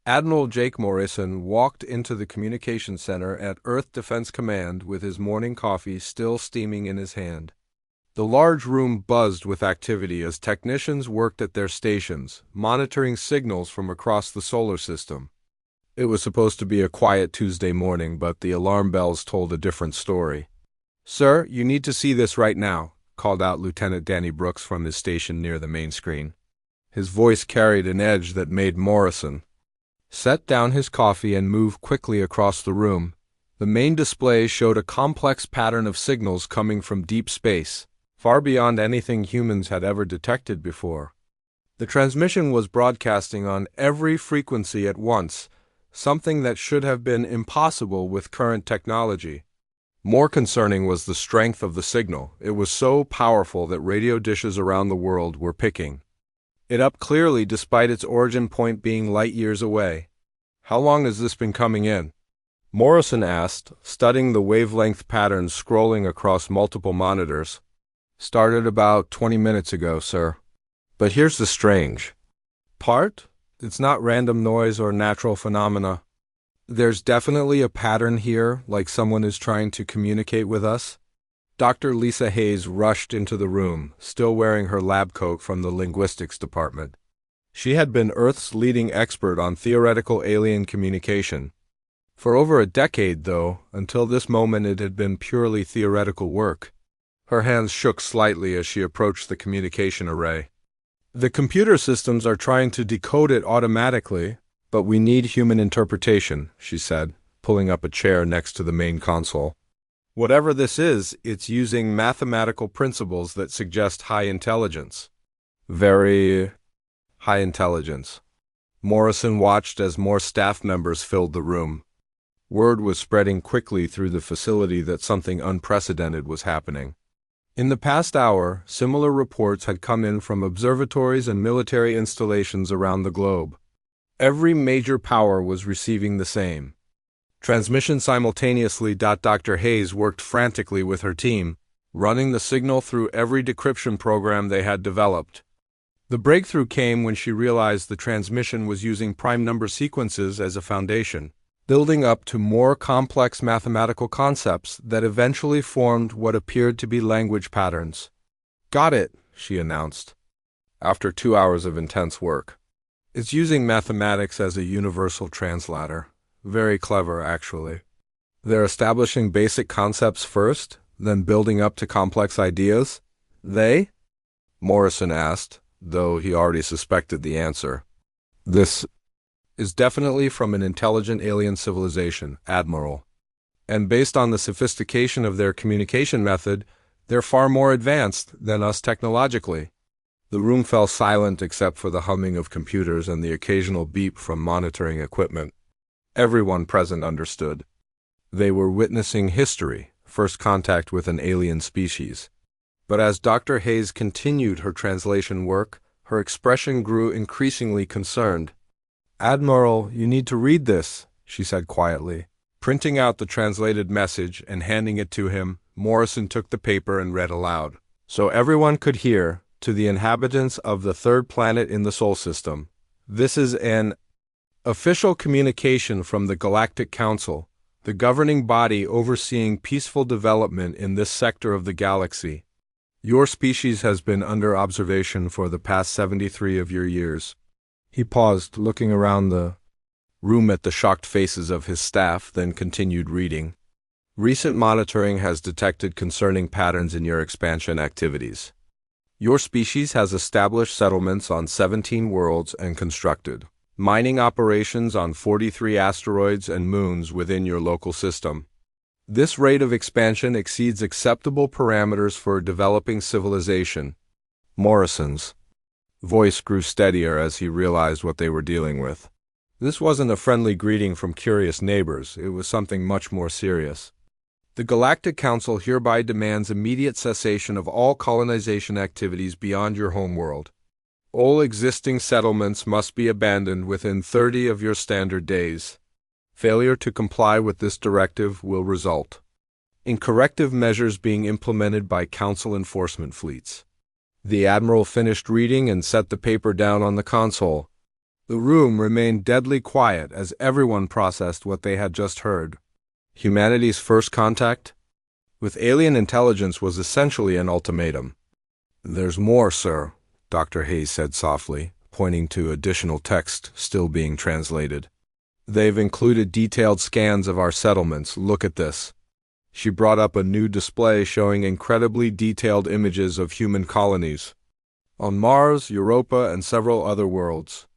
Admiral Jake Morrison walked into the communication center at Earth Defense Command with his morning coffee still steaming in his hand. The large room buzzed with activity as technicians worked at their stations, monitoring signals from across the solar system. It was supposed to be a quiet Tuesday morning, but the alarm bells told a different story. "Sir, you need to see this right now," called out Lieutenant Danny Brooks from his station near the main screen. His voice carried an edge that made Morrison set down his coffee and move quickly across the room. The main display showed a complex pattern of signals coming from deep space, far beyond anything humans had ever detected before. The transmission was broadcasting on every frequency at once, something that should have been impossible with current technology. More concerning was the strength of the signal. It was so powerful that radio dishes around the world were picking it up clearly despite its origin point being light years away. "How long has this been coming in?" Morrison asked, studying the wavelength patterns scrolling across multiple monitors. "Started about 20 minutes ago, sir. But here's the strange part. It's not random noise or natural phenomena. There's definitely a pattern here, like someone is trying to communicate with us." Dr. Lisa Hayes rushed into the room, still wearing her lab coat from the linguistics department. She had been Earth's leading expert on theoretical alien communication. For over a decade, though, until this moment it had been purely theoretical work. Her hands shook slightly as she approached the communication array. "The computer systems are trying to decode it automatically, but we need human interpretation," she said, pulling up a chair next to the main console. "Whatever this is, it's using mathematical principles that suggest high intelligence." "Very high intelligence." Morrison watched as more staff members filled the room. Word was spreading quickly through the facility that something unprecedented was happening. In the past hour, similar reports had come in from observatories and military installations around the globe. Every major power was receiving the same transmission simultaneously. Dr. Hayes worked frantically with her team, running the signal through every decryption program they had developed. The breakthrough came when she realized the transmission was using prime number sequences as a foundation, building up to more complex mathematical concepts that eventually formed what appeared to be language patterns. "Got it," she announced, after 2 hours of intense work. "It's using mathematics as a universal translator. Very clever, actually. They're establishing basic concepts first, then building up to complex ideas." "They?" Morrison asked, though he already suspected the answer. "This is definitely from an intelligent alien civilization, Admiral. And based on the sophistication of their communication method, they're far more advanced than us technologically." The room fell silent except for the humming of computers and the occasional beep from monitoring equipment. Everyone present understood. They were witnessing history, first contact with an alien species. But as Dr. Hayes continued her translation work, her expression grew increasingly concerned. "Admiral, you need to read this," she said quietly. Printing out the translated message and handing it to him, Morrison took the paper and read aloud. "So everyone could hear, to the inhabitants of the third planet in the Sol system. This is an official communication from the Galactic Council, the governing body overseeing peaceful development in this sector of the galaxy. Your species has been under observation for the past 73 of your years." He paused, looking around the room at the shocked faces of his staff, then continued reading. "Recent monitoring has detected concerning patterns in your expansion activities. Your species has established settlements on 17 worlds and constructed mining operations on 43 asteroids and moons within your local system. This rate of expansion exceeds acceptable parameters for a developing civilization." Morrison's voice grew steadier as he realized what they were dealing with. This wasn't a friendly greeting from curious neighbors, it was something much more serious. "The Galactic Council hereby demands immediate cessation of all colonization activities beyond your homeworld. All existing settlements must be abandoned within 30 of your standard days. Failure to comply with this directive will result in corrective measures being implemented by Council enforcement fleets." The Admiral finished reading and set the paper down on the console. The room remained deadly quiet as everyone processed what they had just heard. Humanity's first contact with alien intelligence was essentially an ultimatum. "There's more, sir," Dr. Hayes said softly, pointing to additional text still being translated. "They've included detailed scans of our settlements. Look at this." She brought up a new display showing incredibly detailed images of human colonies on Mars, Europa, and several other worlds.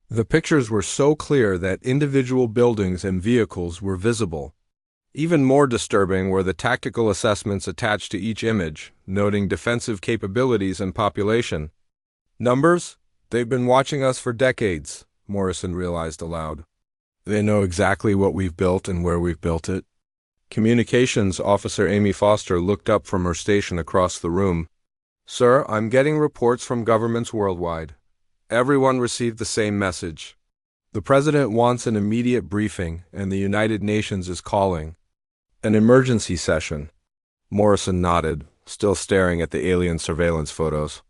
The pictures were so clear that individual buildings and vehicles were visible. Even more disturbing were the tactical assessments attached to each image, noting defensive capabilities and population. "Numbers? They've been watching us for decades," Morrison realized aloud. "They know exactly what we've built and where we've built it." Communications Officer Amy Foster looked up from her station across the room. "Sir, I'm getting reports from governments worldwide. Everyone received the same message. The President wants an immediate briefing, and the United Nations is calling. An emergency session." Morrison nodded, still staring at the alien surveillance photos.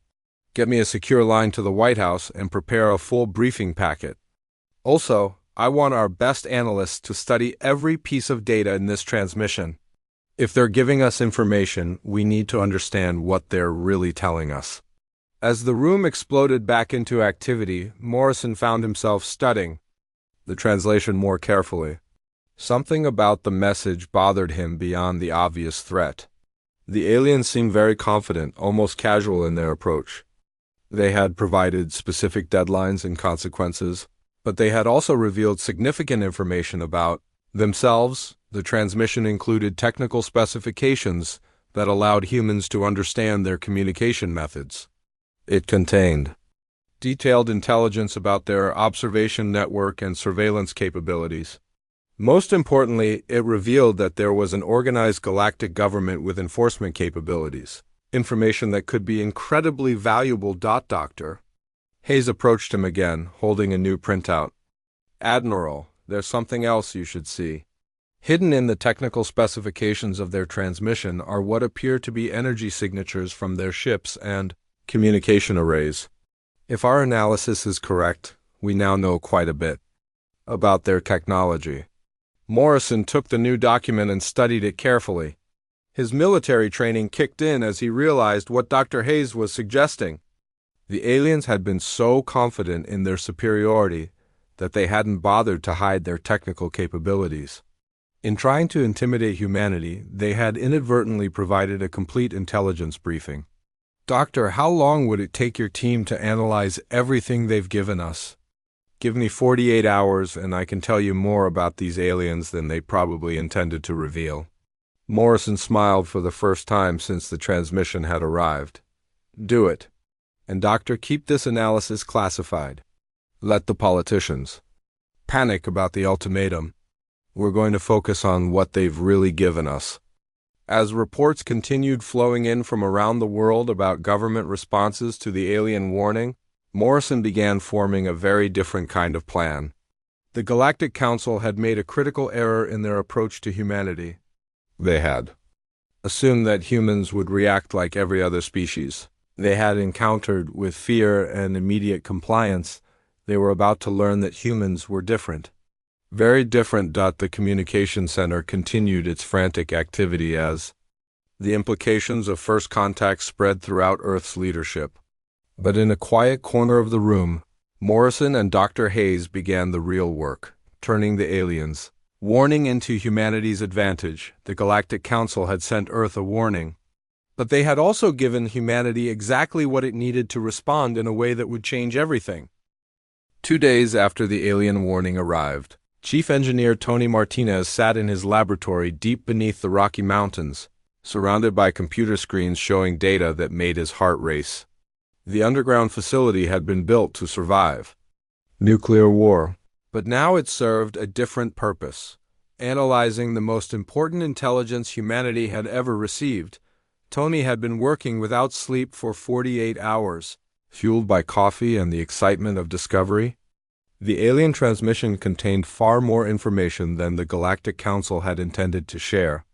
"Get me a secure line to the White House and prepare a full briefing packet. Also, I want our best analysts to study every piece of data in this transmission. If they're giving us information, we need to understand what they're really telling us." As the room exploded back into activity, Morrison found himself studying the translation more carefully. Something about the message bothered him beyond the obvious threat. The aliens seemed very confident, almost casual in their approach. They had provided specific deadlines and consequences, but they had also revealed significant information about themselves. The transmission included technical specifications that allowed humans to understand their communication methods. It contained detailed intelligence about their observation network and surveillance capabilities. Most importantly, it revealed that there was an organized galactic government with enforcement capabilities, information that could be incredibly valuable. Doctor Hayes approached him again, holding a new printout. "Admiral, there's something else you should see. Hidden in the technical specifications of their transmission are what appear to be energy signatures from their ships and communication arrays. If our analysis is correct, we now know quite a bit about their technology." Morrison took the new document and studied it carefully. His military training kicked in as he realized what Dr. Hayes was suggesting. The aliens had been so confident in their superiority that they hadn't bothered to hide their technical capabilities. In trying to intimidate humanity, they had inadvertently provided a complete intelligence briefing. "Doctor, how long would it take your team to analyze everything they've given us? Give me 48 hours and I can tell you more about these aliens than they probably intended to reveal." Morrison smiled for the first time since the transmission had arrived. "Do it. And doctor, keep this analysis classified. Let the politicians panic about the ultimatum. We're going to focus on what they've really given us." As reports continued flowing in from around the world about government responses to the alien warning, Morrison began forming a very different kind of plan. The Galactic Council had made a critical error in their approach to humanity. They had assumed that humans would react like every other species. They had encountered with fear and immediate compliance. They were about to learn that humans were different. Very different. The communication center continued its frantic activity as the implications of first contact spread throughout Earth's leadership. But in a quiet corner of the room, Morrison and Dr. Hayes began the real work, turning the aliens' warning into humanity's advantage. The Galactic Council had sent Earth a warning, but they had also given humanity exactly what it needed to respond in a way that would change everything. 2 days after the alien warning arrived, Chief Engineer Tony Martinez sat in his laboratory deep beneath the Rocky Mountains, surrounded by computer screens showing data that made his heart race. The underground facility had been built to survive nuclear war, but now it served a different purpose, analyzing the most important intelligence humanity had ever received. Tony had been working without sleep for 48 hours, fueled by coffee and the excitement of discovery. The alien transmission contained far more information than the Galactic Council had intended to share.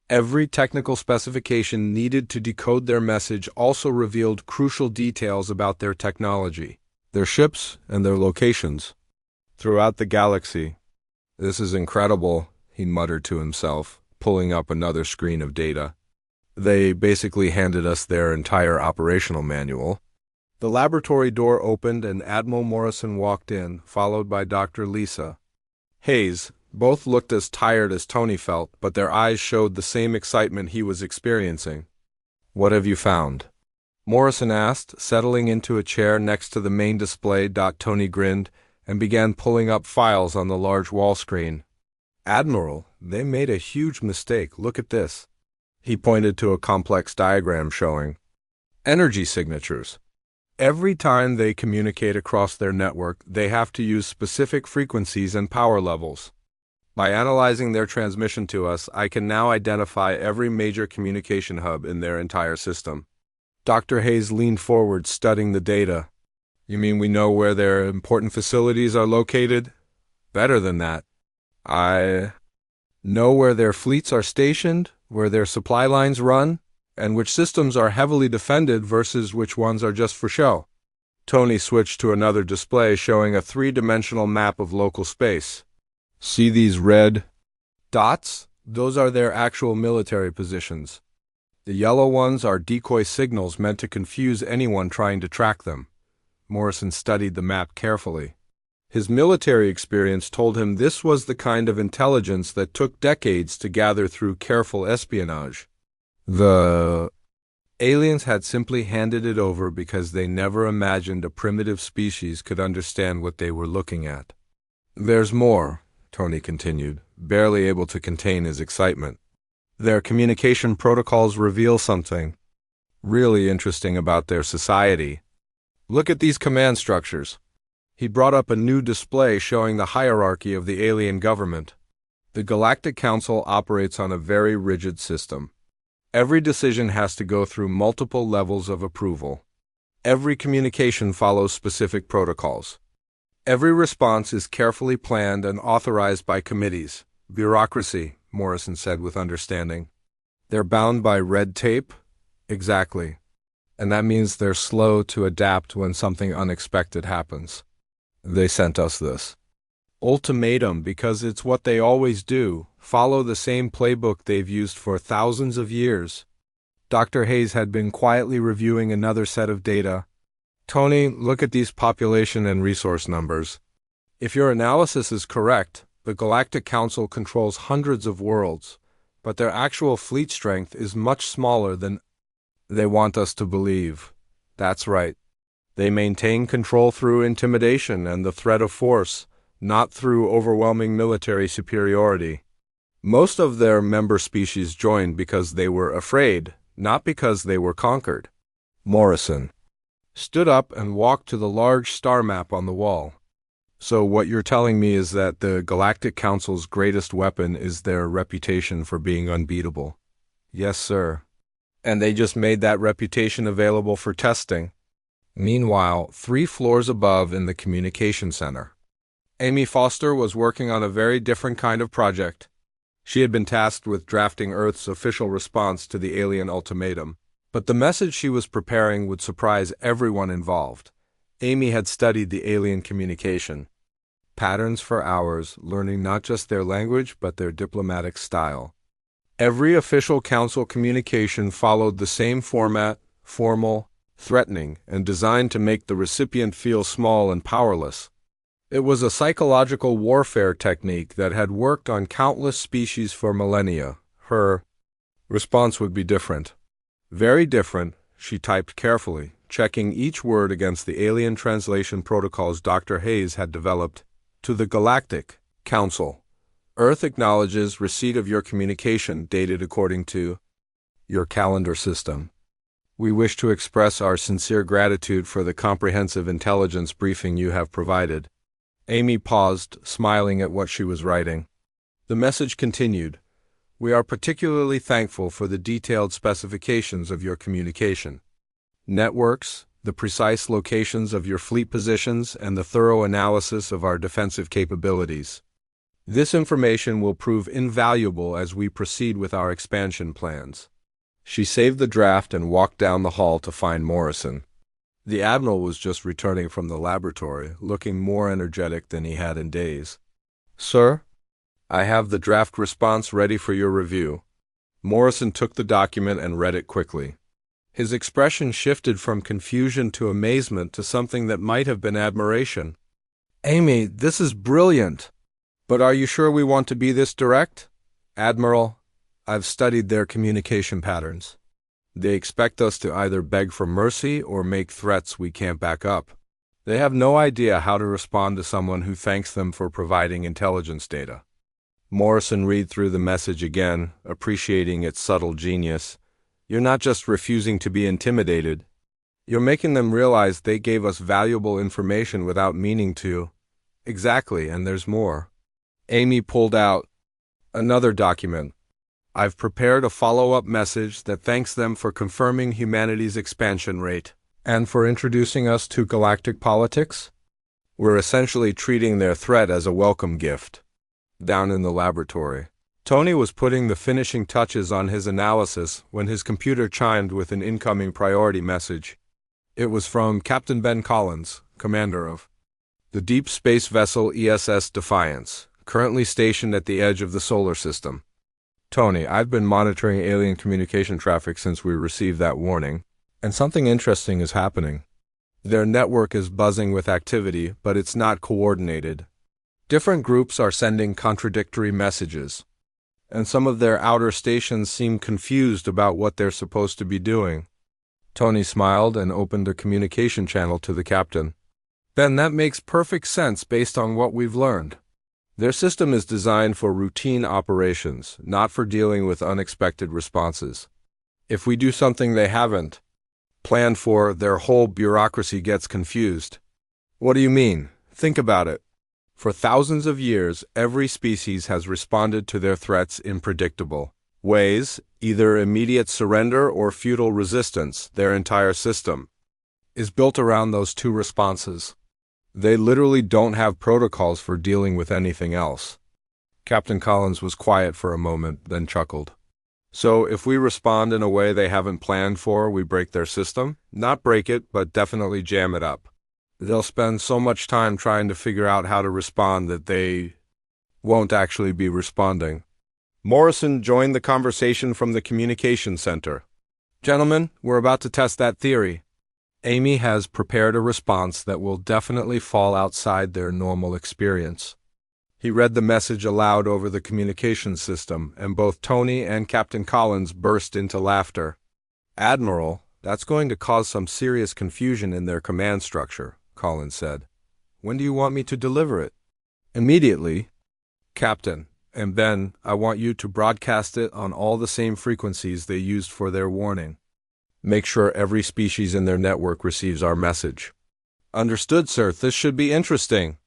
Every technical specification needed to decode their message also revealed crucial details about their technology. their ships, and their locations throughout the galaxy. This is incredible, he muttered to himself, pulling up another screen of data. They basically handed us their entire operational manual. The laboratory door opened and Admiral Morrison walked in, followed by Dr. Lisa. Hayes. Both looked as tired as Tony felt, but their eyes showed the same excitement he was experiencing. "What have you found?" Morrison asked, settling into a chair next to the main display. Tony grinned and began pulling up files on the large wall screen. "Admiral, they made a huge mistake. Look at this." He pointed to a complex diagram showing energy signatures. Every time they communicate across their network, they have to use specific frequencies and power levels. By analyzing their transmission to us, I can now identify every major communication hub in their entire system. Dr. Hayes leaned forward, studying the data. "You mean we know where their important facilities are located?" "Better than that. I know where their fleets are stationed, where their supply lines run, and which systems are heavily defended versus which ones are just for show." Tony switched to another display showing a three-dimensional map of local space. "See these red dots? Those are their actual military positions. The yellow ones are decoy signals meant to confuse anyone trying to track them." Morrison studied the map carefully. His military experience told him this was the kind of intelligence that took decades to gather through careful espionage. The aliens had simply handed it over because they never imagined a primitive species could understand what they were looking at. "There's more," Tony continued, barely able to contain his excitement. "Their communication protocols reveal something really interesting about their society. Look at these command structures." He brought up a new display showing the hierarchy of the alien government. The Galactic Council operates on a very rigid system. Every decision has to go through multiple levels of approval. Every communication follows specific protocols. Every response is carefully planned and authorized by committees. "Bureaucracy," Morrison said with understanding. "They're bound by red tape?" "Exactly. And that means they're slow to adapt when something unexpected happens. They sent us this ultimatum because it's what they always do, follow the same playbook they've used for thousands of years." Dr. Hayes had been quietly reviewing another set of data. "Tony, look at these population and resource numbers. If your analysis is correct, the Galactic Council controls hundreds of worlds, but their actual fleet strength is much smaller than they want us to believe." "That's right. They maintain control through intimidation and the threat of force, not through overwhelming military superiority. Most of their member species joined because they were afraid, not because they were conquered." Morrison stood up and walked to the large star map on the wall. "So what you're telling me is that the Galactic Council's greatest weapon is their reputation for being unbeatable?" "Yes, sir. And they just made that reputation available for testing." Meanwhile, 3 floors above in the communication center, Amy Foster was working on a very different kind of project. She had been tasked with drafting Earth's official response to the alien ultimatum. But the message she was preparing would surprise everyone involved. Amy had studied the alien communication patterns for hours, learning not just their language but their diplomatic style. Every official council communication followed the same format, formal, threatening, and designed to make the recipient feel small and powerless. It was a psychological warfare technique that had worked on countless species for millennia. Her response would be different. Very different, she typed carefully, checking each word against the alien translation protocols Dr. Hayes had developed. "To the Galactic Council. Earth acknowledges receipt of your communication dated according to your calendar system. We wish to express our sincere gratitude for the comprehensive intelligence briefing you have provided." Amy paused, smiling at what she was writing. The message continued. "We are particularly thankful for the detailed specifications of your communication networks, the precise locations of your fleet positions, and the thorough analysis of our defensive capabilities. This information will prove invaluable as we proceed with our expansion plans." She saved the draft and walked down the hall to find Morrison. The Admiral was just returning from the laboratory, looking more energetic than he had in days. "Sir, I have the draft response ready for your review." Morrison took the document and read it quickly. His expression shifted from confusion to amazement to something that might have been admiration. "Amy, this is brilliant. But are you sure we want to be this direct?" "Admiral, I've studied their communication patterns. They expect us to either beg for mercy or make threats we can't back up. They have no idea how to respond to someone who thanks them for providing intelligence data." Morrison read through the message again, appreciating its subtle genius. "You're not just refusing to be intimidated. You're making them realize they gave us valuable information without meaning to." "Exactly, and there's more." Amy pulled out another document. "I've prepared a follow-up message that thanks them for confirming humanity's expansion rate and for introducing us to galactic politics. We're essentially treating their threat as a welcome gift." Down in the laboratory, Tony was putting the finishing touches on his analysis when his computer chimed with an incoming priority message. It was from Captain Ben Collins, commander of the deep space vessel ESS Defiance, currently stationed at the edge of the solar system. "Tony, I've been monitoring alien communication traffic since we received that warning, and something interesting is happening. Their network is buzzing with activity, but it's not coordinated. Different groups are sending contradictory messages, and some of their outer stations seem confused about what they're supposed to be doing." Tony smiled and opened a communication channel to the captain. "Ben, that makes perfect sense based on what we've learned. Their system is designed for routine operations, not for dealing with unexpected responses. If we do something they haven't planned for, their whole bureaucracy gets confused." "What do you mean? Think about it. For thousands of years, every species has responded to their threats in predictable ways, either immediate surrender or futile resistance. Their entire system is built around those two responses. They literally don't have protocols for dealing with anything else." Captain Collins was quiet for a moment, then chuckled. "So if we respond in a way they haven't planned for, we break their system? Not break it, but definitely jam it up. They'll spend so much time trying to figure out how to respond that they won't actually be responding." Morrison joined the conversation from the communication center. "Gentlemen, we're about to test that theory. Amy has prepared a response that will definitely fall outside their normal experience." He read the message aloud over the communication system, and both Tony and Captain Collins burst into laughter. "Admiral, that's going to cause some serious confusion in their command structure," Collins said. "When do you want me to deliver it?" "Immediately, Captain. And Ben, I want you to broadcast it on all the same frequencies they used for their warning. Make sure every species in their network receives our message." "Understood, sir. This should be interesting."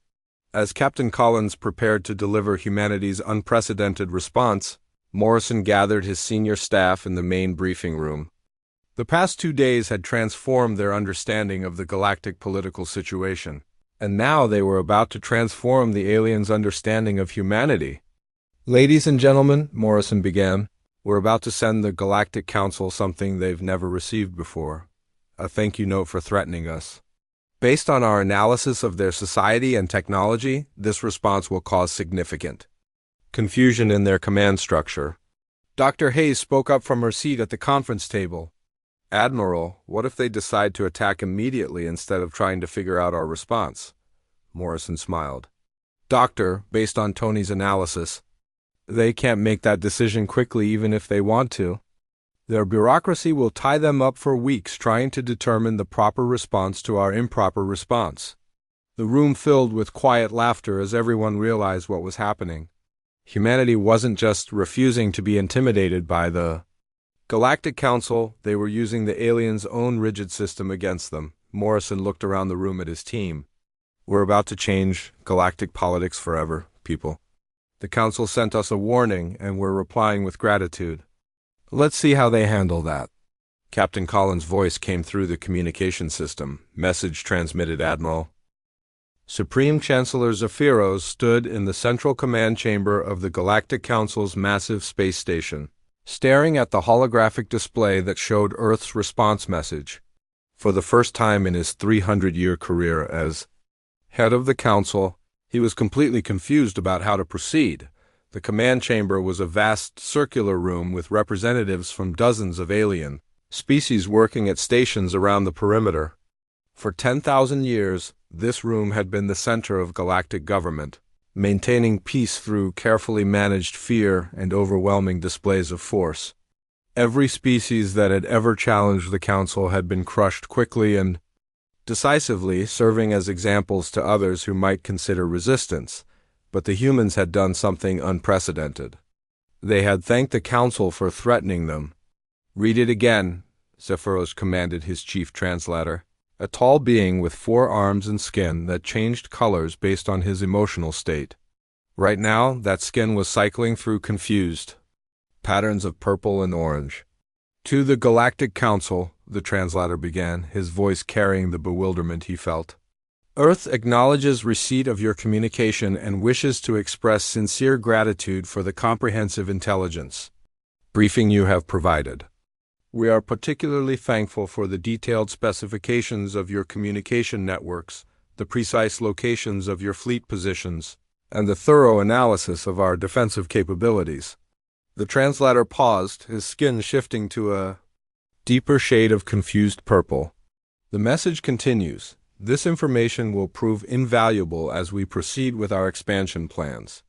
As Captain Collins prepared to deliver humanity's unprecedented response, Morrison gathered his senior staff in the main briefing room. The past 2 days had transformed their understanding of the galactic political situation, and now they were about to transform the aliens' understanding of humanity. "Ladies and gentlemen," Morrison began, "we're about to send the Galactic Council something they've never received before, a thank you note for threatening us. Based on our analysis of their society and technology, this response will cause significant confusion in their command structure." Dr. Hayes spoke up from her seat at the conference table. "Admiral, what if they decide to attack immediately instead of trying to figure out our response?" Morrison smiled. "Doctor, based on Tony's analysis, they can't make that decision quickly even if they want to. Their bureaucracy will tie them up for weeks trying to determine the proper response to our improper response." The room filled with quiet laughter as everyone realized what was happening. Humanity wasn't just refusing to be intimidated by the Galactic Council, they were using the aliens' own rigid system against them. Morrison looked around the room at his team. "We're about to change galactic politics forever, people. The Council sent us a warning, and we're replying with gratitude. Let's see how they handle that." Captain Collins' voice came through the communication system. Message transmitted, Admiral. Supreme Chancellor Zephyros stood in the central command chamber of the Galactic Council's massive space station, staring at the holographic display that showed Earth's response message. For the first time in his 300-year career as head of the council, he was completely confused about how to proceed. The command chamber was a vast circular room with representatives from dozens of alien species working at stations around the perimeter. For 10,000 years, this room had been the center of galactic government, maintaining peace through carefully managed fear and overwhelming displays of force. Every species that had ever challenged the council had been crushed quickly and decisively, serving as examples to others who might consider resistance. But the humans had done something unprecedented. They had thanked the council for threatening them. "Read it again," Zephyros commanded his chief translator, a tall being with 4 arms and skin that changed colors based on his emotional state. Right now, that skin was cycling through confused patterns of purple and orange. "To the Galactic Council," the translator began, his voice carrying the bewilderment he felt. "Earth acknowledges receipt of your communication and wishes to express sincere gratitude for the comprehensive intelligence briefing you have provided. We are particularly thankful for the detailed specifications of your communication networks, the precise locations of your fleet positions, and the thorough analysis of our defensive capabilities." The translator paused, his skin shifting to a deeper shade of confused purple. The message continues. "This information will prove invaluable as we proceed with our expansion plans.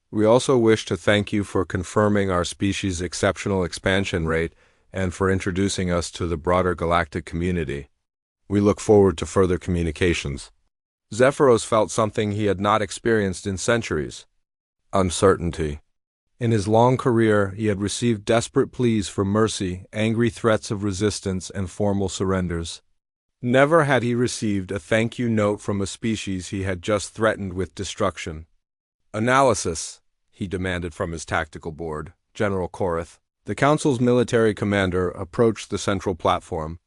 We also wish to thank you for confirming our species' exceptional expansion rate and for introducing us to the broader galactic community. We look forward to further communications." Zephyros felt something he had not experienced in centuries: uncertainty. In his long career, he had received desperate pleas for mercy, angry threats of resistance, and formal surrenders. Never had he received a thank you note from a species he had just threatened with destruction. "Analysis," he demanded from his tactical board. General Korath, the Council's military commander, approached the central platform.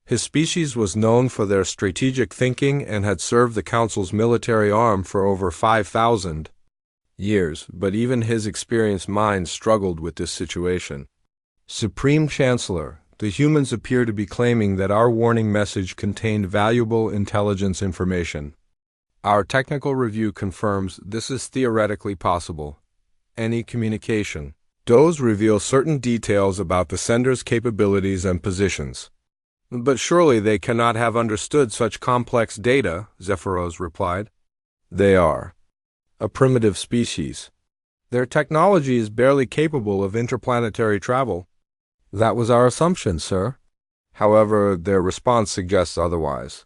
His species was known for their strategic thinking and had served the Council's military arm for over 5,000 years, but even his experienced mind struggled with this situation. "Supreme Chancellor, the humans appear to be claiming that our warning message contained valuable intelligence information. Our technical review confirms this is theoretically possible. Any communication does reveal certain details about the sender's capabilities and positions. But surely they cannot have understood such complex data," Zephyros replied. "They are a primitive species. Their technology is barely capable of interplanetary travel." "That was our assumption, sir." However, their response suggests otherwise.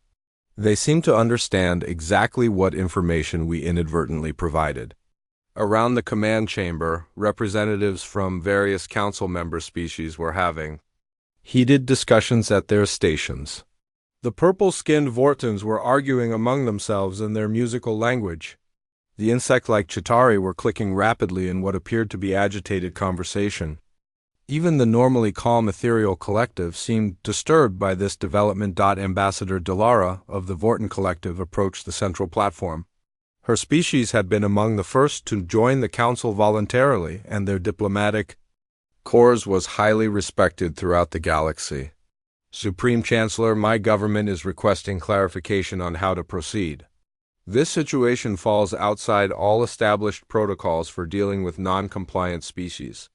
"They seem to understand exactly what information we inadvertently provided." Around the command chamber, representatives from various council member species were having heated discussions at their stations. The purple-skinned Vortons were arguing among themselves in their musical language. The insect-like Chitauri were clicking rapidly in what appeared to be agitated conversation. Even the normally calm ethereal collective seemed disturbed by this development. Ambassador Delara of the Vorton Collective approached the central platform. Her species had been among the first to join the council voluntarily, and their diplomatic corps was highly respected throughout the galaxy. "Supreme Chancellor, my government is requesting clarification on how to proceed. This situation falls outside all established protocols for dealing with non-compliant species."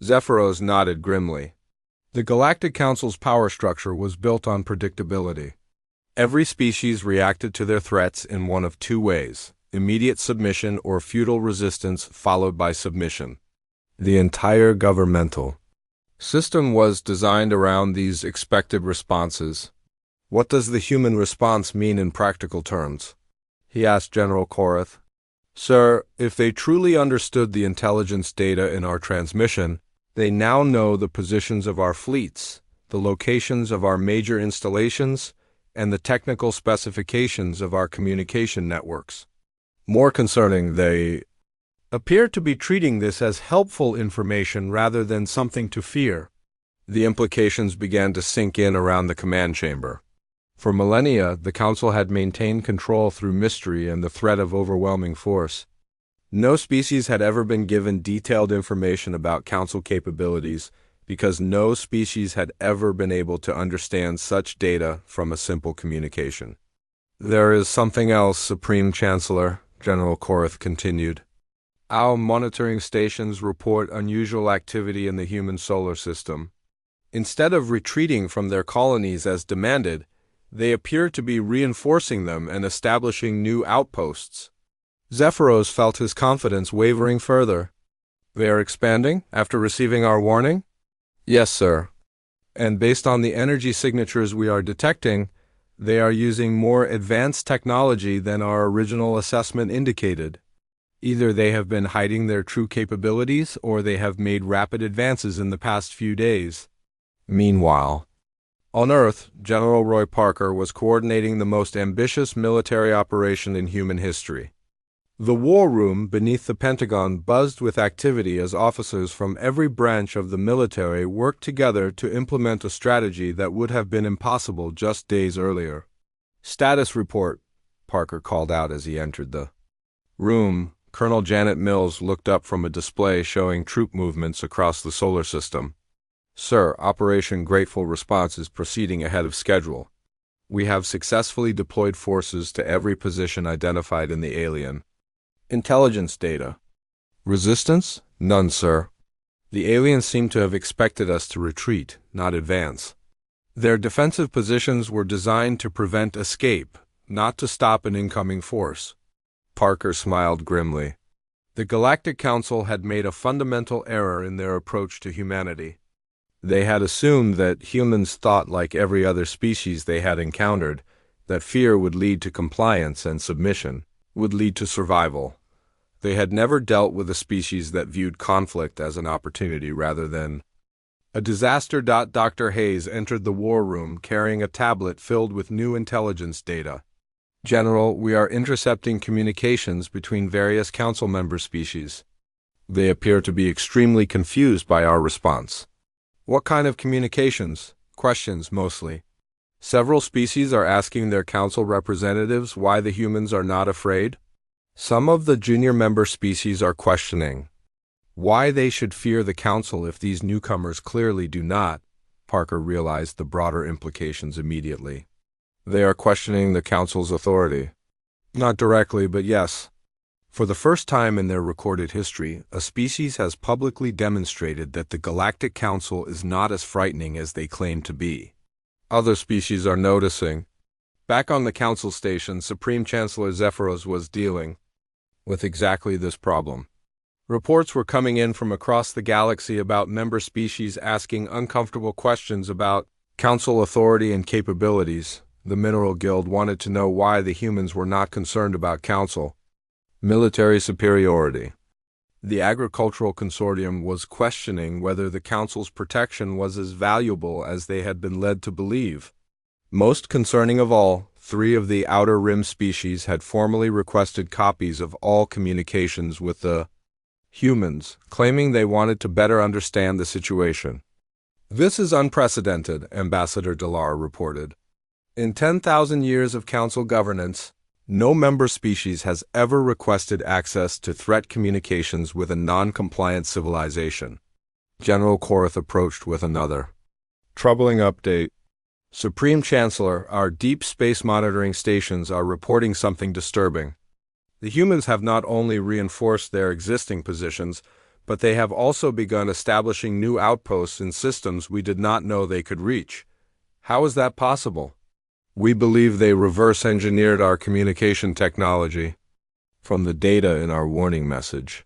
Zephyros nodded grimly. The Galactic Council's power structure was built on predictability. Every species reacted to their threats in one of 2 ways: immediate submission or futile resistance followed by submission. The entire governmental system was designed around these expected responses. "What does the human response mean in practical terms?" he asked General Korath. "Sir, if they truly understood the intelligence data in our transmission, they now know the positions of our fleets, the locations of our major installations, and the technical specifications of our communication networks. More concerning, they appear to be treating this as helpful information rather than something to fear." The implications began to sink in around the command chamber. For millennia, the Council had maintained control through mystery and the threat of overwhelming force. No species had ever been given detailed information about Council capabilities because no species had ever been able to understand such data from a simple communication. "There is something else, Supreme Chancellor," General Korath continued. "Our monitoring stations report unusual activity in the human solar system. Instead of retreating from their colonies as demanded, they appear to be reinforcing them and establishing new outposts." Zephyros felt his confidence wavering further. "They are expanding after receiving our warning?" "Yes, sir. And based on the energy signatures we are detecting, they are using more advanced technology than our original assessment indicated. Either they have been hiding their true capabilities, or they have made rapid advances in the past few days." Meanwhile, on Earth, General Roy Parker was coordinating the most ambitious military operation in human history. The war room beneath the Pentagon buzzed with activity as officers from every branch of the military worked together to implement a strategy that would have been impossible just days earlier. "Status report," Parker called out as he entered the room. Colonel Janet Mills looked up from a display showing troop movements across the solar system. "Sir, Operation Grateful Response is proceeding ahead of schedule. We have successfully deployed forces to every position identified in the alien." "Intelligence data." "Resistance? None, sir. The aliens seem to have expected us to retreat, not advance. Their defensive positions were designed to prevent escape, not to stop an incoming force." Parker smiled grimly. The Galactic Council had made a fundamental error in their approach to humanity. They had assumed that humans thought like every other species they had encountered, that fear would lead to compliance and submission, would lead to survival. They had never dealt with a species that viewed conflict as an opportunity rather than a disaster. Dr. Hayes entered the war room carrying a tablet filled with new intelligence data. "General, we are intercepting communications between various council member species. They appear to be extremely confused by our response." "What kind of communications?" "Questions, mostly. Several species are asking their council representatives why the humans are not afraid. Some of the junior member species are questioning why they should fear the council if these newcomers clearly do not." Parker realized the broader implications immediately. "They are questioning the council's authority." "Not directly, but yes. For the first time in their recorded history, a species has publicly demonstrated that the Galactic Council is not as frightening as they claim to be. Other species are noticing." Back on the council station, Supreme Chancellor Zephyros was dealing with exactly this problem. Reports were coming in from across the galaxy about member species asking uncomfortable questions about council authority and capabilities. The Mineral Guild wanted to know why the humans were not concerned about council military superiority. The Agricultural Consortium was questioning whether the council's protection was as valuable as they had been led to believe. Most concerning of all, 3 of the Outer Rim species had formally requested copies of all communications with the humans, claiming they wanted to better understand the situation. "This is unprecedented," Ambassador Delar reported. "In 10,000 years of council governance, no member species has ever requested access to threat communications with a non-compliant civilization." General Korath approached with another troubling update. "Supreme Chancellor, our deep space monitoring stations are reporting something disturbing. The humans have not only reinforced their existing positions, but they have also begun establishing new outposts in systems we did not know they could reach. How is that possible?" "We believe they reverse-engineered our communication technology from the data in our warning message.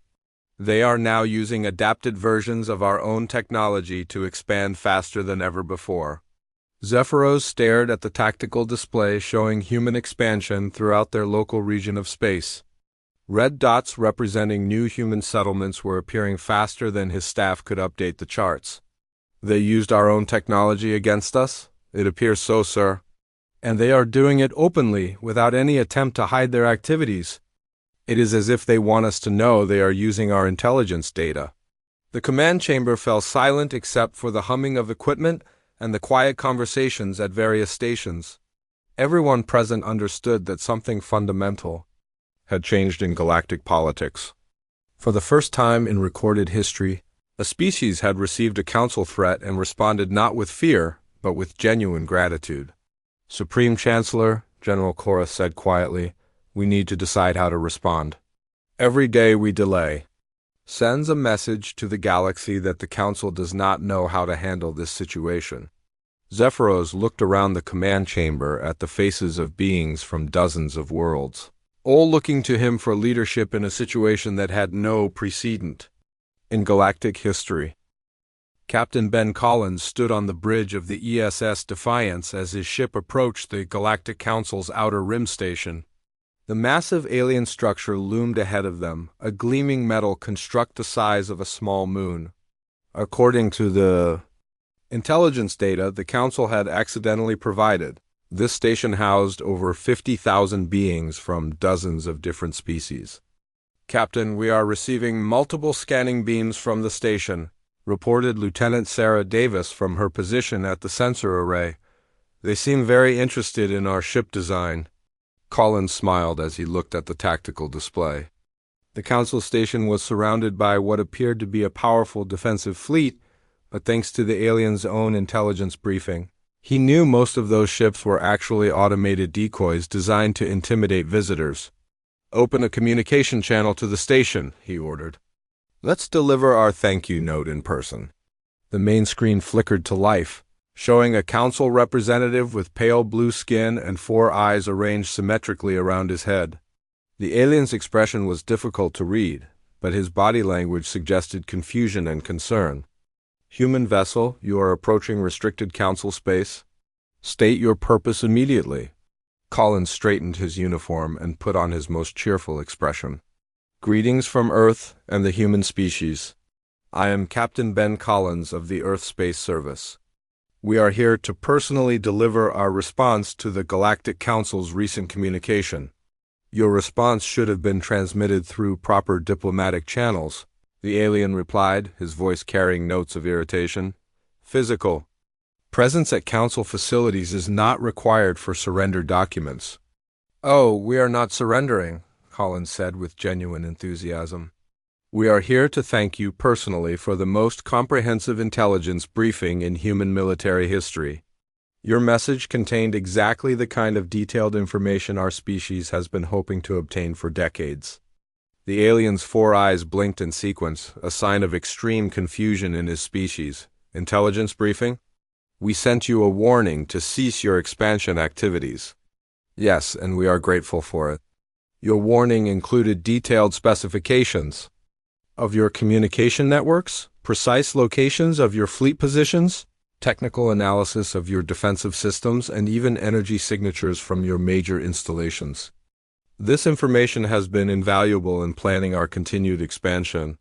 They are now using adapted versions of our own technology to expand faster than ever before." Zephyros stared at the tactical display showing human expansion throughout their local region of space. Red dots representing new human settlements were appearing faster than his staff could update the charts. "They used our own technology against us?" "It appears so, sir. And they are doing it openly, without any attempt to hide their activities. It is as if they want us to know they are using our intelligence data." The command chamber fell silent except for the humming of equipment and the quiet conversations at various stations. Everyone present understood that something fundamental had changed in galactic politics. For the first time in recorded history, A species had received a council threat and responded not with fear, but with genuine gratitude. Supreme Chancellor, General Chorus said quietly, we need to decide how to respond. Every day we delay sends a message to the galaxy that the Council does not know how to handle this situation. Zephyros looked around the command chamber at the faces of beings from dozens of worlds, all looking to him for leadership in a situation that had no precedent in galactic history. Captain Ben Collins stood on the bridge of the ESS Defiance as his ship approached the Galactic Council's outer rim station. The massive alien structure loomed ahead of them, a gleaming metal construct the size of a small moon. According to the intelligence data the Council had accidentally provided, this station housed over 50,000 beings from dozens of different species. Captain, we are receiving multiple scanning beams from the station, reported Lieutenant Sarah Davis from her position at the sensor array. They seem very interested in our ship design. Collins smiled as he looked at the tactical display. The Council station was surrounded by what appeared to be a powerful defensive fleet, but thanks to the alien's own intelligence briefing, he knew most of those ships were actually automated decoys designed to intimidate visitors. Open a communication channel to the station, he ordered. Let's deliver our thank you note in person. The main screen flickered to life, showing a council representative with pale blue skin and 4 eyes arranged symmetrically around his head. The alien's expression was difficult to read, but his body language suggested confusion and concern. Human vessel, you are approaching restricted council space. State your purpose immediately. Collins straightened his uniform and put on his most cheerful expression. Greetings from Earth and the human species. I am Captain Ben Collins of the Earth Space Service. We are here to personally deliver our response to the Galactic Council's recent communication. Your response should have been transmitted through proper diplomatic channels, the alien replied, his voice carrying notes of irritation. Physical presence at Council facilities is not required for surrender documents. Oh, we are not surrendering, Collins said with genuine enthusiasm. We are here to thank you personally for the most comprehensive intelligence briefing in human military history. Your message contained exactly the kind of detailed information our species has been hoping to obtain for decades. The alien's 4 eyes blinked in sequence, a sign of extreme confusion in his species. Intelligence briefing? We sent you a warning to cease your expansion activities. Yes, and we are grateful for it. Your warning included detailed specifications of your communication networks, precise locations of your fleet positions, technical analysis of your defensive systems, and even energy signatures from your major installations. This information has been invaluable in planning our continued expansion.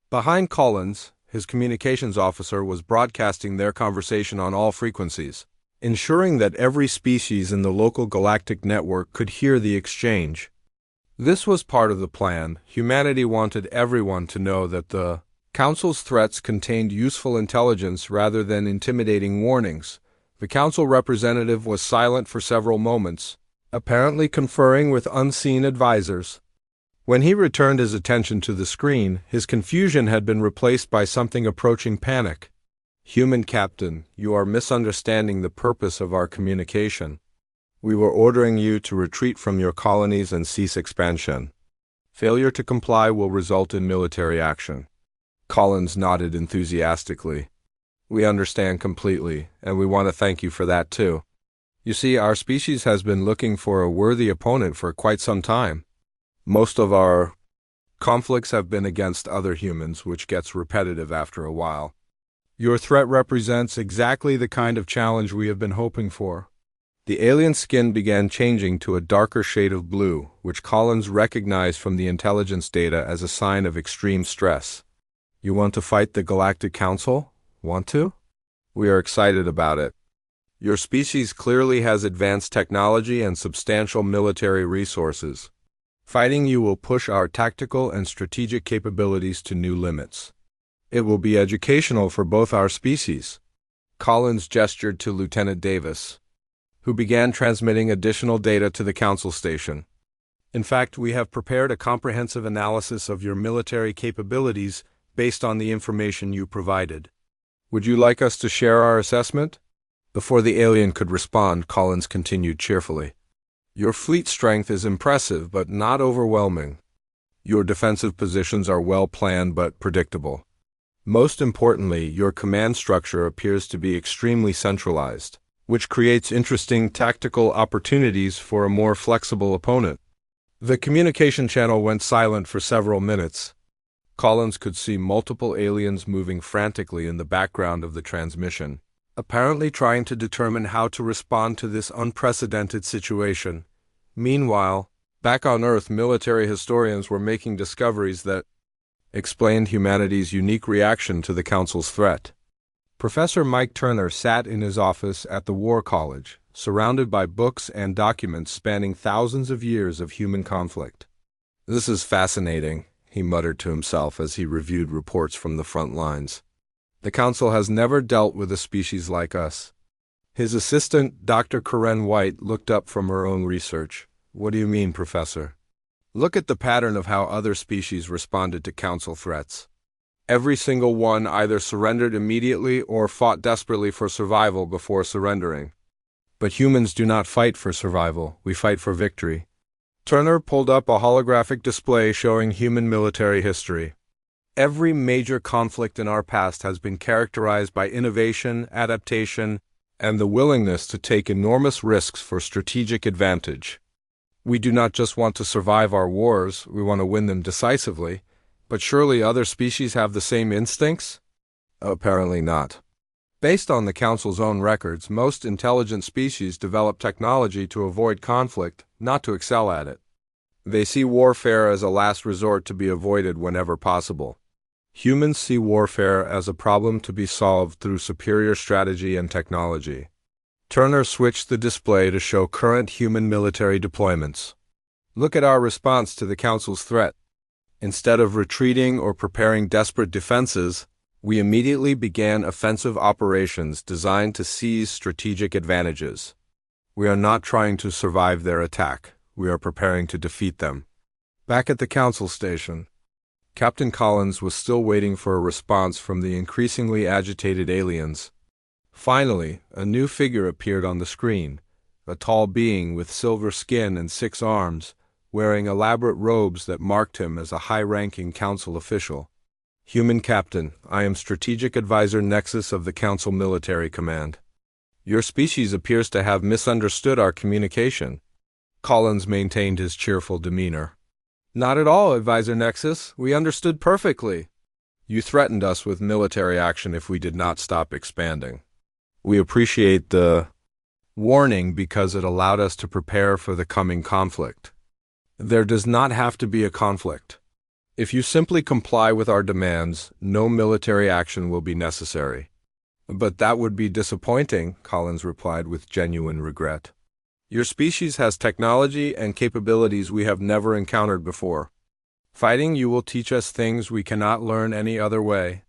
Behind Collins, his communications officer was broadcasting their conversation on all frequencies, ensuring that every species in the local galactic network could hear the exchange. This was part of the plan. Humanity wanted everyone to know that the Council's threats contained useful intelligence rather than intimidating warnings. The Council representative was silent for several moments, apparently conferring with unseen advisors. When he returned his attention to the screen, his confusion had been replaced by something approaching panic. Human Captain, you are misunderstanding the purpose of our communication. We were ordering you to retreat from your colonies and cease expansion. Failure to comply will result in military action. Collins nodded enthusiastically. We understand completely, and we want to thank you for that too. You see, our species has been looking for a worthy opponent for quite some time. Most of our conflicts have been against other humans, which gets repetitive after a while. Your threat represents exactly the kind of challenge we have been hoping for. The alien's skin began changing to a darker shade of blue, which Collins recognized from the intelligence data as a sign of extreme stress. You want to fight the Galactic Council? Want to? We are excited about it. Your species clearly has advanced technology and substantial military resources. Fighting you will push our tactical and strategic capabilities to new limits. It will be educational for both our species. Collins gestured to Lieutenant Davis, who began transmitting additional data to the Council station. In fact, we have prepared a comprehensive analysis of your military capabilities based on the information you provided. Would you like us to share our assessment? Before the alien could respond, Collins continued cheerfully. Your fleet strength is impressive, but not overwhelming. Your defensive positions are well planned but predictable. Most importantly, your command structure appears to be extremely centralized, which creates interesting tactical opportunities for a more flexible opponent. The communication channel went silent for several minutes. Collins could see multiple aliens moving frantically in the background of the transmission, apparently trying to determine how to respond to this unprecedented situation. Meanwhile, back on Earth, military historians were making discoveries that explained humanity's unique reaction to the Council's threat. Professor Mike Turner sat in his office at the War College, surrounded by books and documents spanning thousands of years of human conflict. "This is fascinating," he muttered to himself as he reviewed reports from the front lines. "The Council has never dealt with a species like us." His assistant, Dr. Karen White, looked up from her own research. "What do you mean, Professor?" "Look at the pattern of how other species responded to Council threats. Every single one either surrendered immediately or fought desperately for survival before surrendering. But humans do not fight for survival, we fight for victory." Turner pulled up a holographic display showing human military history. "Every major conflict in our past has been characterized by innovation, adaptation, and the willingness to take enormous risks for strategic advantage. We do not just want to survive our wars, we want to win them decisively. But surely other species have the same instincts?" Apparently not. Based on the Council's own records, most intelligent species develop technology to avoid conflict, not to excel at it. They see warfare as a last resort to be avoided whenever possible. Humans see warfare as a problem to be solved through superior strategy and technology. Turner switched the display to show current human military deployments. "Look at our response to the Council's threat. Instead of retreating or preparing desperate defenses, we immediately began offensive operations designed to seize strategic advantages. We are not trying to survive their attack, we are preparing to defeat them." Back at the Council station, Captain Collins was still waiting for a response from the increasingly agitated aliens. Finally, a new figure appeared on the screen, a tall being with silver skin and 6 arms, wearing elaborate robes that marked him as a high-ranking Council official. "Human Captain, I am Strategic Advisor Nexus of the Council Military Command. Your species appears to have misunderstood our communication." Collins maintained his cheerful demeanor. "Not at all, Advisor Nexus. We understood perfectly. You threatened us with military action if we did not stop expanding. We appreciate the warning because it allowed us to prepare for the coming conflict. There does not have to be a conflict. If you simply comply with our demands, no military action will be necessary." "But that would be disappointing," Collins replied with genuine regret. "Your species has technology and capabilities we have never encountered before. Fighting you will teach us things we cannot learn any other way.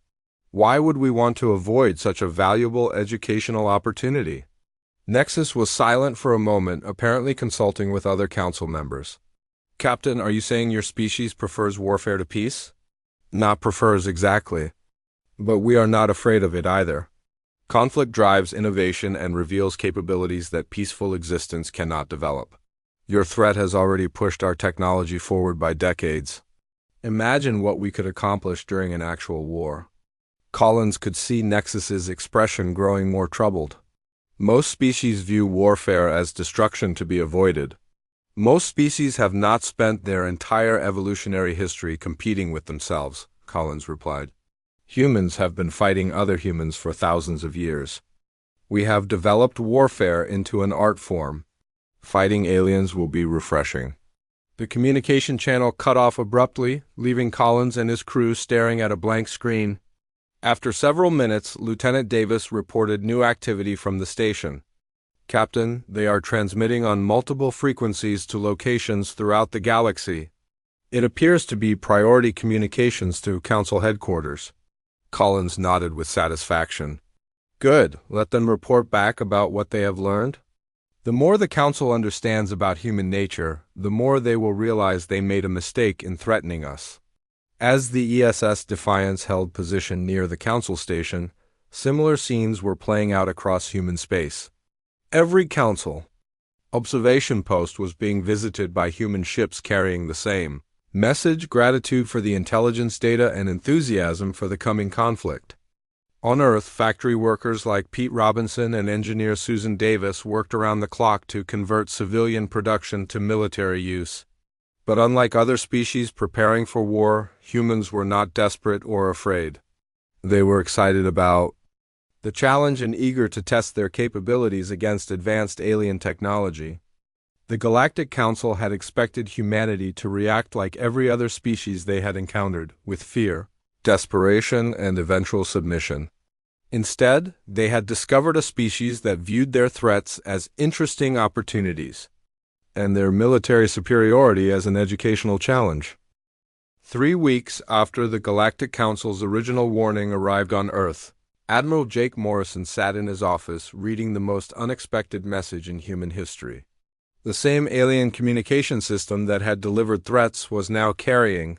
Why would we want to avoid such a valuable educational opportunity?" Nexus was silent for a moment, apparently consulting with other Council members. "Captain, are you saying your species prefers warfare to peace?" "Not prefers exactly. But we are not afraid of it either. Conflict drives innovation and reveals capabilities that peaceful existence cannot develop. Your threat has already pushed our technology forward by decades. Imagine what we could accomplish during an actual war." Collins could see Nexus's expression growing more troubled. "Most species view warfare as destruction to be avoided. Most species have not spent their entire evolutionary history competing with themselves," Collins replied. "Humans have been fighting other humans for thousands of years. We have developed warfare into an art form. Fighting aliens will be refreshing." The communication channel cut off abruptly, leaving Collins and his crew staring at a blank screen. After several minutes, Lieutenant Davis reported new activity from the station. "Captain, they are transmitting on multiple frequencies to locations throughout the galaxy. It appears to be priority communications to Council headquarters." Collins nodded with satisfaction. "Good. Let them report back about what they have learned. The more the Council understands about human nature, the more they will realize they made a mistake in threatening us. As the ESS Defiance held position near the Council station, similar scenes were playing out across human space. Every Council observation post was being visited by human ships carrying the same message: gratitude for the intelligence data and enthusiasm for the coming conflict. On Earth, factory workers like Pete Robinson and engineer Susan Davis worked around the clock to convert civilian production to military use. But unlike other species preparing for war, humans were not desperate or afraid. They were excited about the challenge and eager to test their capabilities against advanced alien technology. The Galactic Council had expected humanity to react like every other species they had encountered, with fear, desperation, and eventual submission. Instead, they had discovered a species that viewed their threats as interesting opportunities, and their military superiority as an educational challenge. 3 weeks after the Galactic Council's original warning arrived on Earth, Admiral Jake Morrison sat in his office reading the most unexpected message in human history. The same alien communication system that had delivered threats was now carrying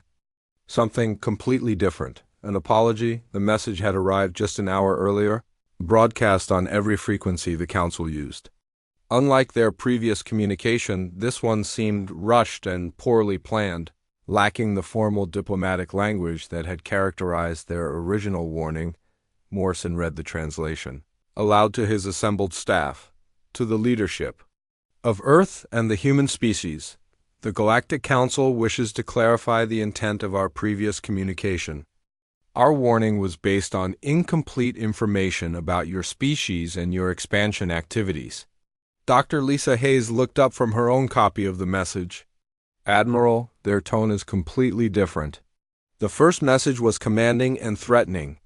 something completely different. An apology. The message had arrived just an hour earlier, broadcast on every frequency the Council used. Unlike their previous communication, this one seemed rushed and poorly planned, lacking the formal diplomatic language that had characterized their original warning. Morrison read the translation, aloud to his assembled staff. To the leadership of Earth and the human species, the Galactic Council wishes to clarify the intent of our previous communication. Our warning was based on incomplete information about your species and your expansion activities. Dr. Lisa Hayes looked up from her own copy of the message. Admiral, their tone is completely different. The first message was commanding and threatening.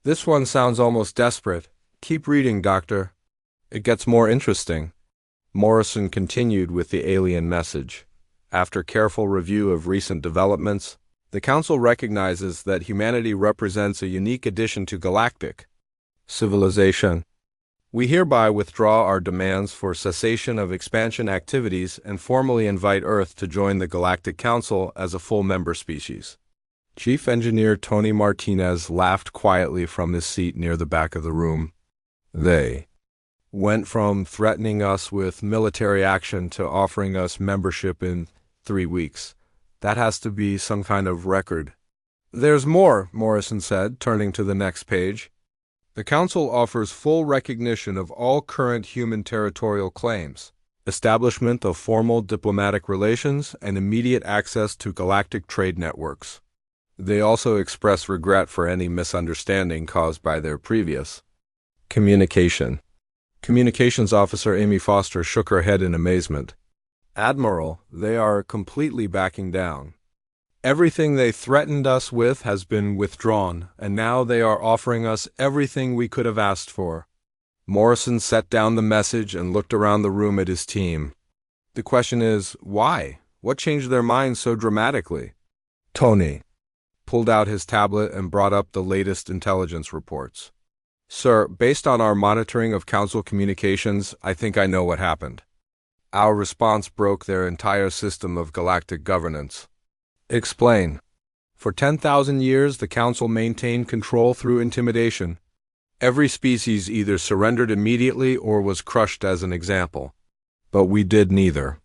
This one sounds almost desperate. Keep reading, Doctor. It gets more interesting. Morrison continued with the alien message. After careful review of recent developments, the Council recognizes that humanity represents a unique addition to galactic civilization. We hereby withdraw our demands for cessation of expansion activities and formally invite Earth to join the Galactic Council as a full member species. Chief Engineer Tony Martinez laughed quietly from his seat near the back of the room. They went from threatening us with military action to offering us membership in 3 weeks. That has to be some kind of record. There's more, Morrison said, turning to the next page. The Council offers full recognition of all current human territorial claims, establishment of formal diplomatic relations, and immediate access to galactic trade networks. They also express regret for any misunderstanding caused by their previous communication. Communications Officer Amy Foster shook her head in amazement. Admiral, they are completely backing down. Everything they threatened us with has been withdrawn, and now they are offering us everything we could have asked for. Morrison set down the message and looked around the room at his team. The question is, why? What changed their minds so dramatically? Tony pulled out his tablet and brought up the latest intelligence reports. Sir, based on our monitoring of Council communications, I think I know what happened. Our response broke their entire system of galactic governance. Explain. For 10,000 years, the Council maintained control through intimidation. Every species either surrendered immediately or was crushed as an example. But we did neither.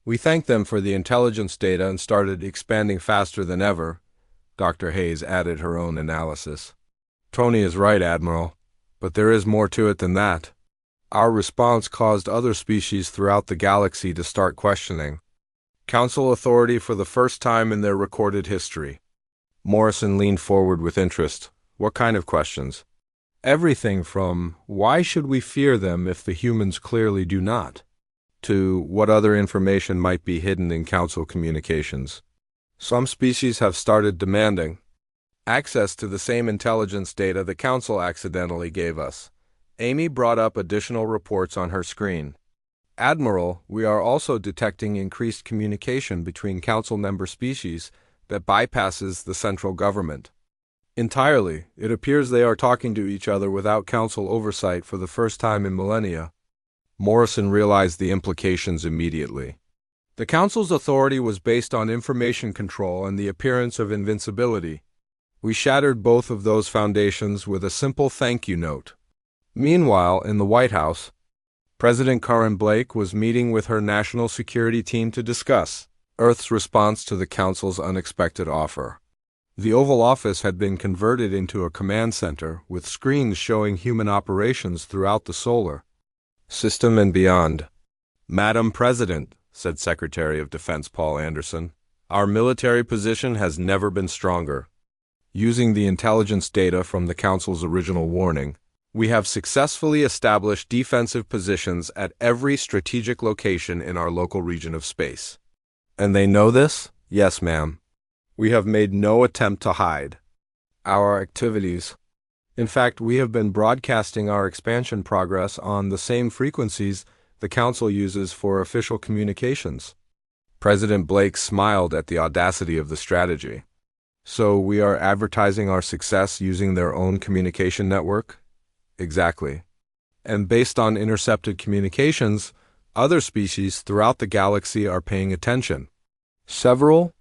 We thanked them for the intelligence data and started expanding faster than ever. Dr. Hayes added her own analysis. Tony is right, Admiral, but there is more to it than that. Our response caused other species throughout the galaxy to start questioning Council authority for the first time in their recorded history. Morrison leaned forward with interest. What kind of questions? Everything from, why should we fear them if the humans clearly do not, to what other information might be hidden in Council communications. Some species have started demanding access to the same intelligence data the Council accidentally gave us. Amy brought up additional reports on her screen. Admiral, we are also detecting increased communication between Council member species that bypasses the central government. Entirely, it appears they are talking to each other without Council oversight for the first time in millennia. Morrison realized the implications immediately. The Council's authority was based on information control and the appearance of invincibility. We shattered both of those foundations with a simple thank you note. Meanwhile, in the White House, President Karen Blake was meeting with her national security team to discuss Earth's response to the Council's unexpected offer. The Oval Office had been converted into a command center with screens showing human operations throughout the solar system and beyond. "Madam President," said Secretary of Defense Paul Anderson, "our military position has never been stronger. Using the intelligence data from the Council's original warning, we have successfully established defensive positions at every strategic location in our local region of space." "And they know this?" "Yes, ma'am. We have made no attempt to hide our activities. In fact, we have been broadcasting our expansion progress on the same frequencies the Council uses for official communications." President Blake smiled at the audacity of the strategy. "So we are advertising our success using their own communication network?" "Exactly. And based on intercepted communications, other species throughout the galaxy are paying attention. Several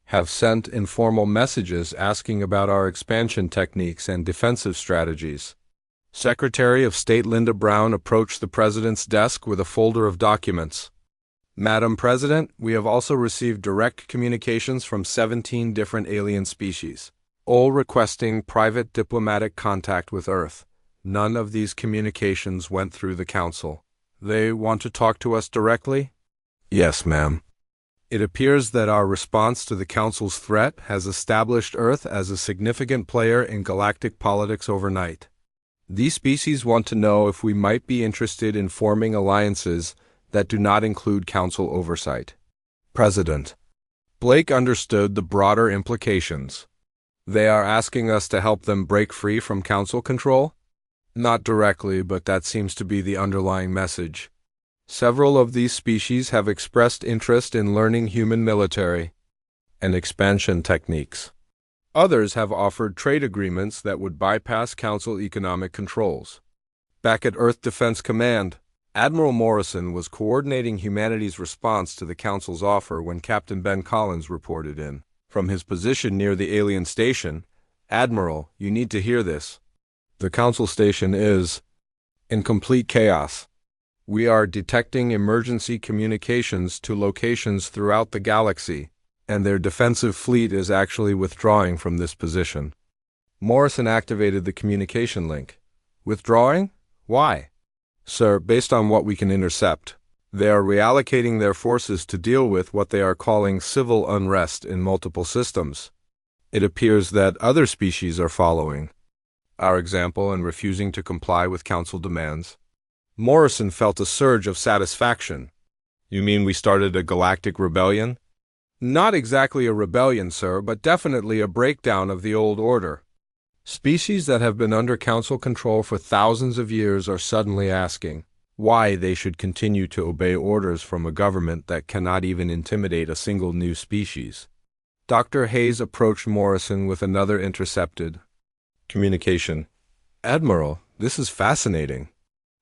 have sent informal messages asking about our expansion techniques and defensive strategies." Secretary of State Linda Brown approached the President's desk with a folder of documents. "Madam President, we have also received direct communications from 17 different alien species, all requesting private diplomatic contact with Earth. None of these communications went through the Council. They want to talk to us directly?" "Yes, ma'am. It appears that our response to the Council's threat has established Earth as a significant player in galactic politics overnight. These species want to know if we might be interested in forming alliances that do not include Council oversight." President Blake understood the broader implications. "They are asking us to help them break free from Council control?" "Not directly, but that seems to be the underlying message. Several of these species have expressed interest in learning human military and expansion techniques. Others have offered trade agreements that would bypass Council economic controls." Back at Earth Defense Command, Admiral Morrison was coordinating humanity's response to the Council's offer when Captain Ben Collins reported in. From his position near the alien station, "Admiral, you need to hear this. The Council station is in complete chaos. We are detecting emergency communications to locations throughout the galaxy, and their defensive fleet is actually withdrawing from this position." Morrison activated the communication link. "Withdrawing? Why?" "Sir, based on what we can intercept, they are reallocating their forces to deal with what they are calling civil unrest in multiple systems. It appears that other species are following our example and refusing to comply with Council demands." Morrison felt a surge of satisfaction. "You mean we started a galactic rebellion?" "Not exactly a rebellion, sir, but definitely a breakdown of the old order. Species that have been under Council control for thousands of years are suddenly asking why they should continue to obey orders from a government that cannot even intimidate a single new species." Dr. Hayes approached Morrison with another intercepted communication. "Admiral, this is fascinating.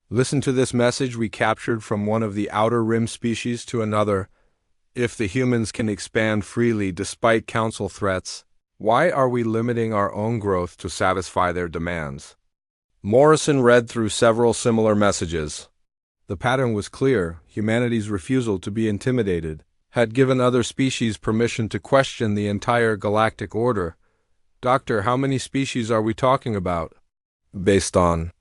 Listen to this message we captured from one of the Outer Rim species to another. If the humans can expand freely despite Council threats, why are we limiting our own growth to satisfy their demands?" Morrison read through several similar messages. The pattern was clear. Humanity's refusal to be intimidated had given other species permission to question the entire galactic order. "Doctor, how many species are we talking about?" "Based on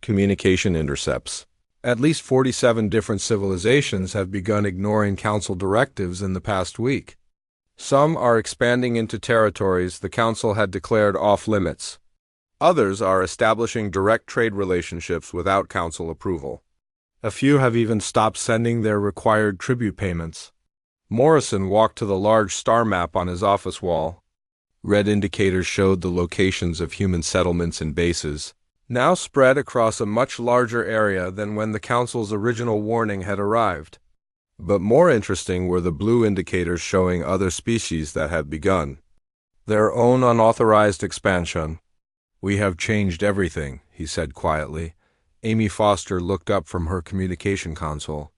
communication intercepts, at least 47 different civilizations have begun ignoring Council directives in the past week. Some are expanding into territories the Council had declared off-limits. Others are establishing direct trade relationships without Council approval. A few have even stopped sending their required tribute payments." Morrison walked to the large star map on his office wall. Red indicators showed the locations of human settlements and bases, now spread across a much larger area than when the Council's original warning had arrived. But more interesting were the blue indicators showing other species that had begun their own unauthorized expansion. "We have changed everything," he said quietly. Amy Foster looked up from her communication console.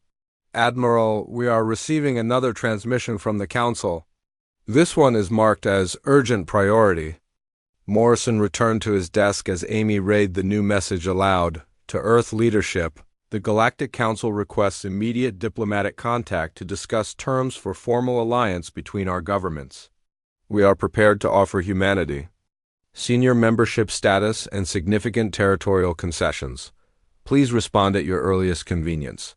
Admiral, we are receiving another transmission from the Council. This one is marked as urgent priority. Morrison returned to his desk as Amy read the new message aloud. To Earth leadership, the Galactic Council requests immediate diplomatic contact to discuss terms for formal alliance between our governments. We are prepared to offer humanity senior membership status and significant territorial concessions. Please respond at your earliest convenience.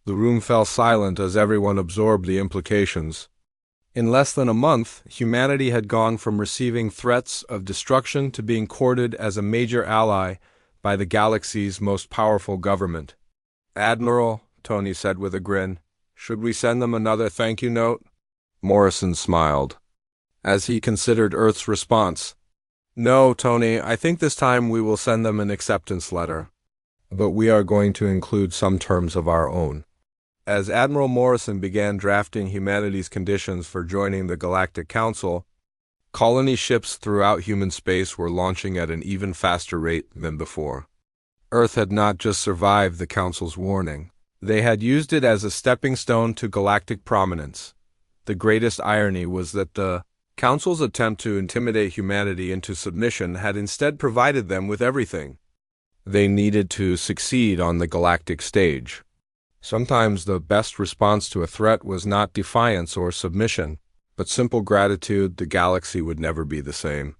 The room fell silent as everyone absorbed the implications. In less than a month, humanity had gone from receiving threats of destruction to being courted as a major ally by the galaxy's most powerful government. Admiral, Tony said with a grin, should we send them another thank you note? Morrison smiled as he considered Earth's response. No, Tony, I think this time we will send them an acceptance letter. But we are going to include some terms of our own. As Admiral Morrison began drafting humanity's conditions for joining the Galactic Council, colony ships throughout human space were launching at an even faster rate than before. Earth had not just survived the Council's warning. They had used it as a stepping stone to galactic prominence. The greatest irony was that the Council's attempt to intimidate humanity into submission had instead provided them with everything they needed to succeed on the galactic stage. Sometimes the best response to a threat was not defiance or submission, but simple gratitude. The galaxy would never be the same.